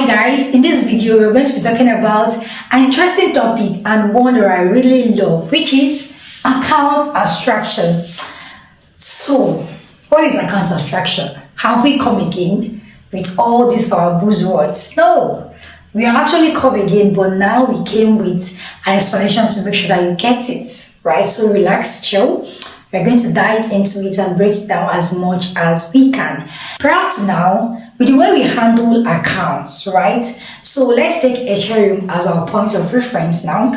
Hi guys, in this video we're going to be talking about an interesting topic and one that I really love, which is account abstraction. So, what is account abstraction? Have we come again with all these our buzzwords? No, we have actually come again, but now we came with an explanation to make sure that you get it, right? So relax, chill. We're going to dive into it and break it down as much as we can. Prior to now, with the way we handle accounts, right? So let's take Ethereum as our point of reference now.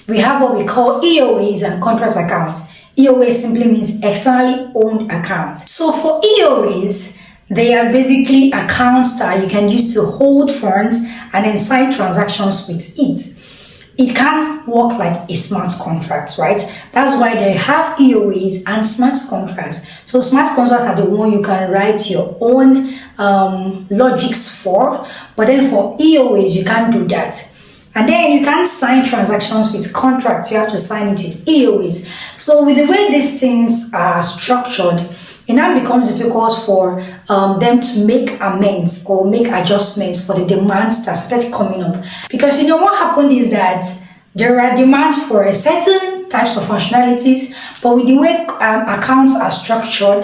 We have what we call EOAs and contract accounts. EOA simply means externally owned accounts. So for EOAs, they are basically accounts that you can use to hold funds and then sign transactions with it. It can work like a smart contract, right? That's why they have EOAs and smart contracts. So smart contracts are the one you can write your own logics for, but then for EOAs, you can't do that. And then you can't sign transactions with contracts, you have to sign it with EOAs. So with the way these things are structured, it now becomes difficult for them to make amends or make adjustments for the demands that started coming up. Because what happened is that there are demands for a certain types of functionalities, but with the way accounts are structured,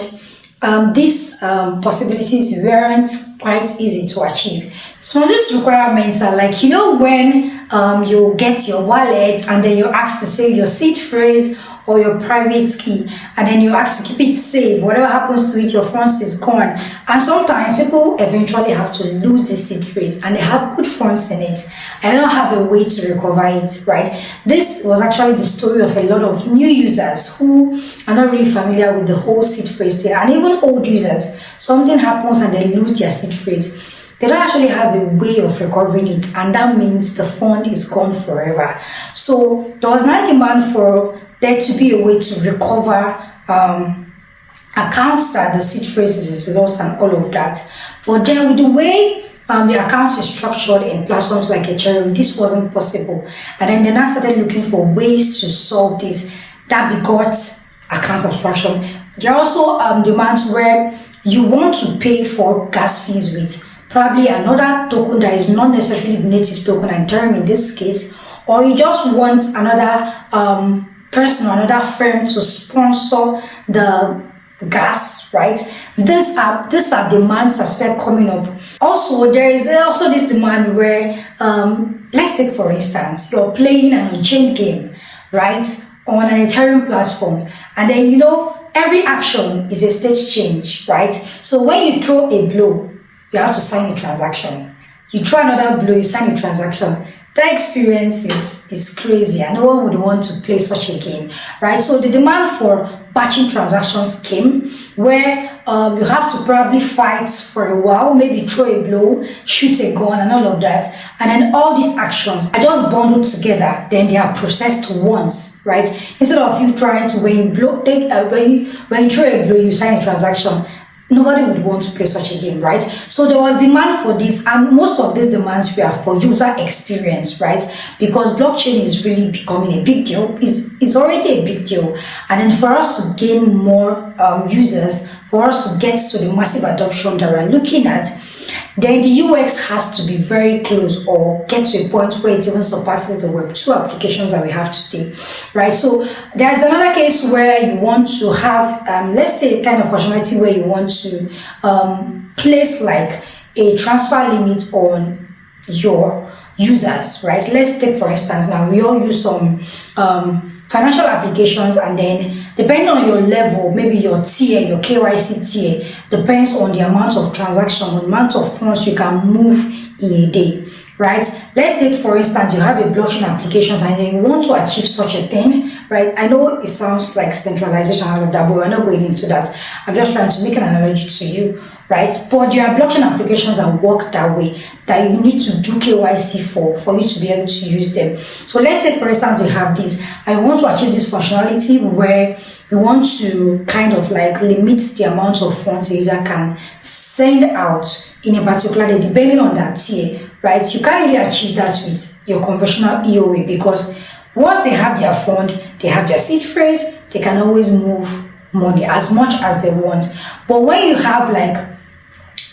these possibilities weren't quite easy to achieve. Some of these requirements are like, when you get your wallet and then you're asked to save your seed phrase or your private key, and then you ask to keep it safe. Whatever happens to it, your funds is gone. And sometimes people eventually have to lose the seed phrase and they have good funds in it and they don't have a way to recover it, right? This was actually the story of a lot of new users who are not really familiar with the whole seed phrase thing, and even old users. Something happens and they lose their seed phrase. They don't actually have a way of recovering it, and that means the fund is gone forever. So there was now demand for there to be a way to recover accounts that the seed phrases is lost and all of that. But then with the way the accounts is structured in platforms like Ethereum, this wasn't possible. And then they now started looking for ways to solve this. That begot account abstraction. There are also demands where you want to pay for gas fees with probably another token that is not necessarily the native token, Ethereum in this case, or you just want another person or another firm to sponsor the gas, right? These are demands that start coming up. Also, there is also this demand where let's take for instance, you're playing an on-chain game, right, on an Ethereum platform, and then every action is a state change, right? So when you throw a blow, you have to sign a transaction. You throw another blow, you sign a transaction. That experience is crazy, and no one would want to play such a game, right? So the demand for batching transactions came where you have to probably fight for a while, maybe throw a blow, shoot a gun and all of that. And then all these actions are just bundled together, then they are processed once, right? Instead of you trying to, when you throw a blow, you sign a transaction. Nobody would want to play such a game, right? So there was demand for this, and most of these demands were for user experience, right? Because blockchain is really becoming a big deal. It's already a big deal. And then for us to gain more users, for us to get to the massive adoption that we're looking at, then the UX has to be very close or get to a point where it even surpasses the Web 2 applications that we have today, right? So there's another case where you want to have, let's say, a kind of functionality where you want to place like a transfer limit on your users, right? Let's take for instance, now we all use some financial applications, and then depending on your level, maybe your tier, your KYC tier, depends on the amount of transaction, the amount of funds you can move in a day, right? Let's take for instance, you have a blockchain applications and then you want to achieve such a thing, right? I know it sounds like centralization and all of that, but we're not going into that. I'm just trying to make an analogy to you, right? But there are blockchain applications that work that way, that you need to do KYC for you to be able to use them. So let's say for instance you have this, I want to achieve this functionality where you want to kind of like limit the amount of funds a user can send out in a particular day, depending on that tier, right? You can't really achieve that with your conventional EOA, because once they have their fund, they have their seed phrase, they can always move money as much as they want. But when you have like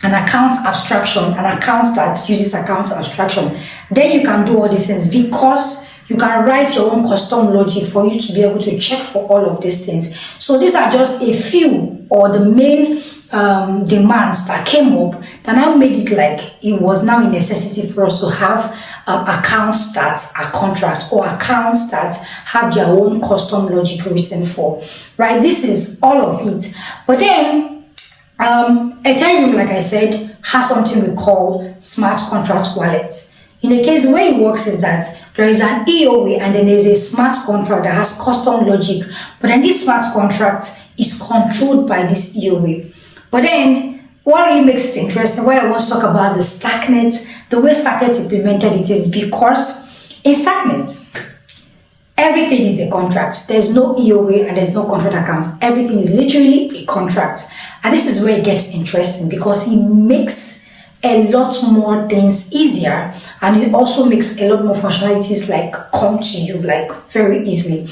an account abstraction, an account that uses account abstraction, then you can do all these things, because you can write your own custom logic for you to be able to check for all of these things. So these are just a few, or the main demands that came up that now made it like it was now a necessity for us to have accounts that are contract, or accounts that have their own custom logic written for, right? This is all of it. But then Ethereum, like I said, has something we call smart contract wallets. In the case, the way it works is that there is an EOA and then there's a smart contract that has custom logic, but then this smart contract is controlled by this EOA. But then what really makes it interesting, why I want to talk about the Starknet, the way Starknet implemented it, is because in Starknet, everything is a contract. There's no EOA and there's no contract account. Everything is literally a contract. And this is where it gets interesting, because it makes a lot more things easier, and it also makes a lot more functionalities like come to you like very easily.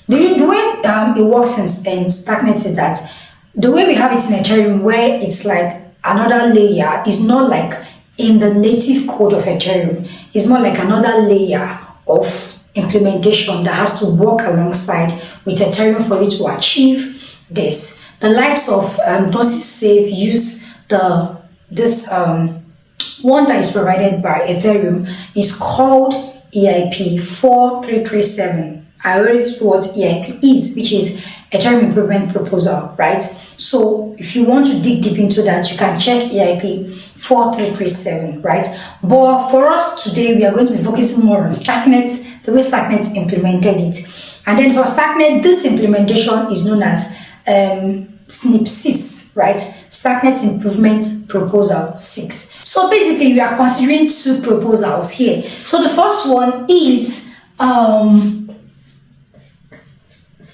The way it works in Starknet is that the way we have it in Ethereum, where it's like another layer, is not like in the native code of Ethereum. It's more like another layer of implementation that has to work alongside with Ethereum for you to achieve this. The likes of Gnosis Save use this one that is provided by Ethereum is called EIP 4337. I already told what EIP is, which is Ethereum Improvement Proposal, right? So if you want to dig deep into that, you can check EIP 4337, right? But for us today, we are going to be focusing more on Starknet, the way Starknet implemented it. And then for Starknet, this implementation is known as SNIP 6, right? Starknet Improvement Proposal 6. So basically, we are considering two proposals here. So the first one is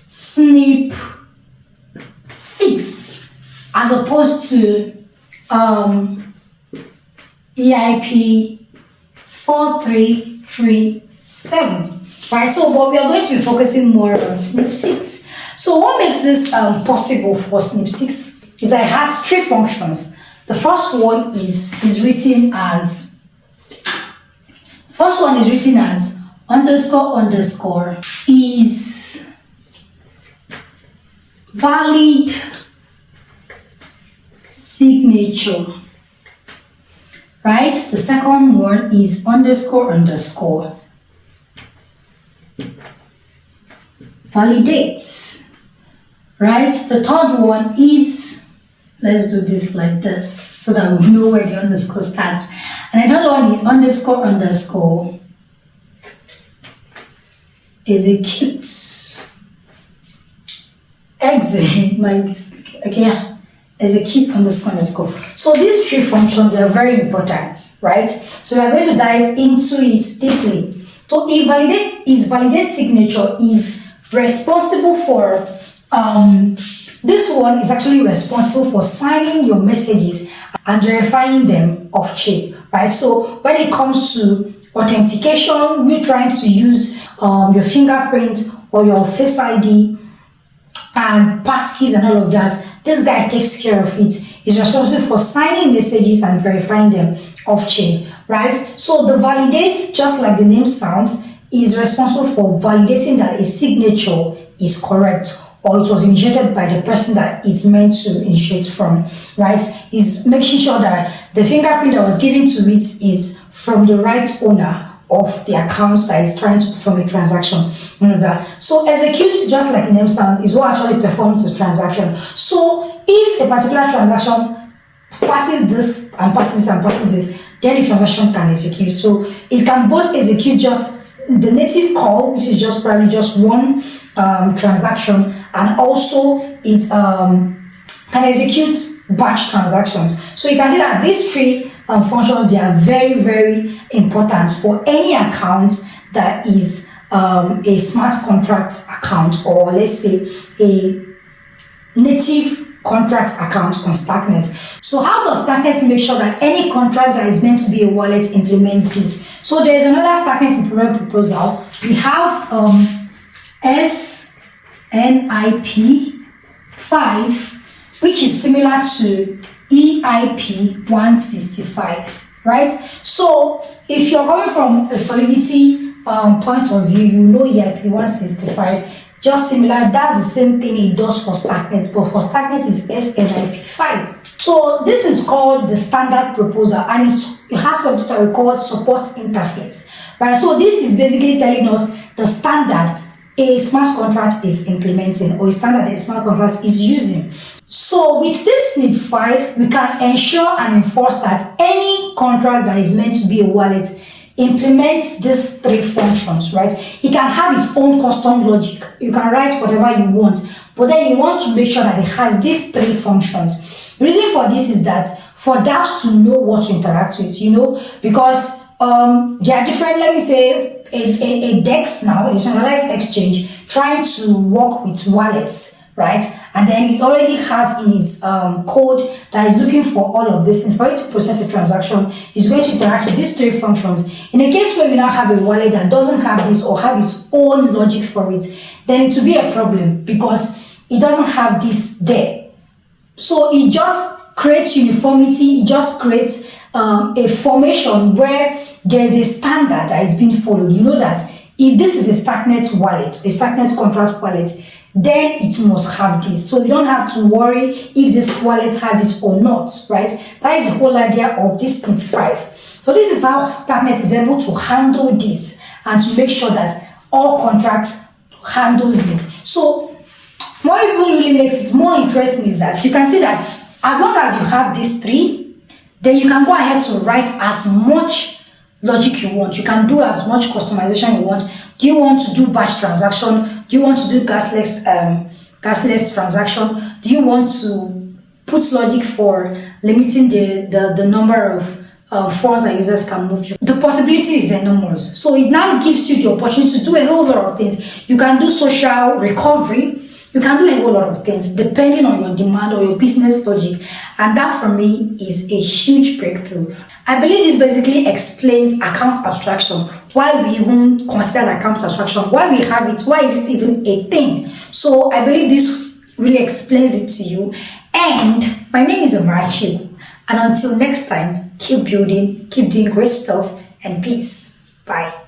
SNIP 6 as opposed to EIP 4337, right? So, but we are going to be focusing more on SNIP 6. So what makes this possible for SNIP 6 is that it has three functions. The first one is written as __ is valid signature, right? The second one is __ validates, right? The third one is, let's do this like this so that we know where the underscore starts. And the third one is __ executes. Execute __. So these three functions are very important, right? So we are going to dive into it deeply. So validate signature is responsible for this one is actually responsible for signing your messages and verifying them off chain, right? So when it comes to authentication, we're trying to use your fingerprint or your Face ID and passkeys and all of that. This guy takes care of it. He's responsible for signing messages and verifying them off chain, right? So the validate, just like the name sounds, is responsible for validating that a signature is correct or it was initiated by the person that it's meant to initiate from, right? Is making sure that the fingerprint that was given to it is from the right owner of the accounts that is trying to perform a transaction. So execute, just like the name sounds, is what actually performs the transaction. So if a particular transaction passes this and passes this and passes this, then the transaction can execute. So it can both execute just the native call, which is just probably just one transaction, and also it can execute batch transactions. So you can see that these three functions, they are very, very important for any account that is a smart contract account, or let's say a native contract account on Starknet. So how does Starknet make sure that any contract that is meant to be a wallet implements this? So there's another Starknet improvement proposal. We have SNIP 5, which is similar to EIP 165, right? So if you're coming from a solidity point of view, you know EIP 165, just similar, that's the same thing it does for Starknet, but for Starknet is SNIP 5. So this is called the standard proposal, and it has something that we call support interface, right? So this is basically telling us the standard a smart contract is implementing, or a standard a smart contract is using. So with this SNIP 5, we can ensure and enforce that any contract that is meant to be a wallet implements these three functions, right? It can have its own custom logic. You can write whatever you want, but then you want to make sure that it has these three functions. The reason for this is that for dApps to know what to interact with, because there are different, let me say, a DEX now, a decentralized exchange, trying to work with wallets, right? And then it already has in its code that is looking for all of this. And for it to process a transaction, it's going to interact with these three functions. In a case where we now have a wallet that doesn't have this or have its own logic for it, then it will be a problem because it doesn't have this there. So it just creates uniformity, it just creates a formation where there is a standard that is being followed. You know that if this is a Starknet wallet, a Starknet contract wallet, then it must have this. So you don't have to worry if this wallet has it or not, right? That is the whole idea of this SNIP 5. So this is how Starknet is able to handle this and to make sure that all contracts handles this. So what really makes it more interesting is that you can see that as long as you have these three, then you can go ahead to write as much logic you want. You can do as much customization you want. Do you want to do batch transaction? Do you want to do gasless transaction? Do you want to put logic for limiting the number of funds that users can move? The possibility is enormous. So it now gives you the opportunity to do a whole lot of things. You can do social recovery. You can do a whole lot of things depending on your demand or your business logic. And that for me is a huge breakthrough. I believe this basically explains account abstraction, why we even consider account abstraction, why we have it, why is it even a thing. So I believe this really explains it to you. And my name is Amarachi. And until next time, keep building, keep doing great stuff, and peace. Bye.